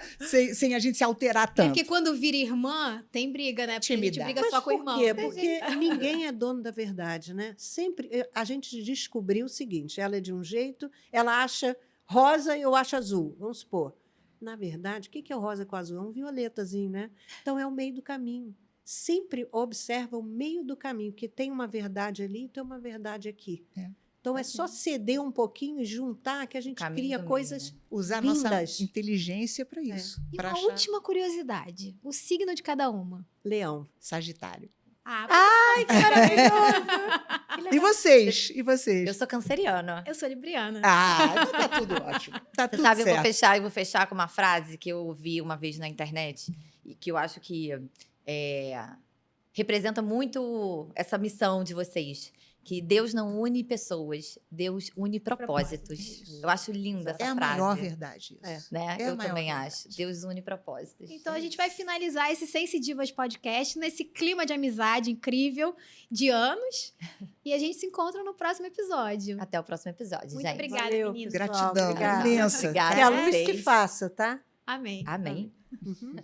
Sem a gente se alterar É tanto. porque quando vira irmã, tem briga, né? Porque a gente Intimidade. briga Mas só com o por irmão. quê? Tem Porque jeito. ninguém é dono da verdade, né? Sempre a gente descobriu o seguinte: ela é de um jeito, ela acha rosa e eu acho azul. Vamos supor. Na verdade, o que é o rosa com azul? É um violetazinho, né? Então é o meio do caminho. Sempre observa o meio do caminho, que tem uma verdade ali e tem uma verdade aqui. É. Então é só ceder um pouquinho e juntar que a gente Caminho cria do meio, coisas. né? Usar a nossa lindas. inteligência para isso. E Para uma achar última curiosidade. O signo de cada uma. Leão. Sagitário. Ai, que maravilhoso! E vocês? E vocês? Eu sou canceriana. Eu sou libriana. Ah, então tá tudo ótimo. Tá Você tudo sabe, certo. eu vou fechar com uma frase que eu ouvi uma vez na internet e que eu acho que representa muito essa missão de vocês. Que Deus não une pessoas, Deus une propósitos. Propósitos. Eu acho linda essa É a frase. maior verdade isso. Né? É a Eu maior também verdade. acho. Deus une propósitos. Então a gente vai finalizar esse Sense Divas podcast nesse clima de amizade incrível de anos. E a gente se encontra no próximo episódio. Até o próximo episódio, Muito gente. obrigada, Valeu, meninos. pessoal. Gratidão Obrigada. imensa. Obrigada Que a a luz se vocês. faça, tá? Amém. Amém. Uhum.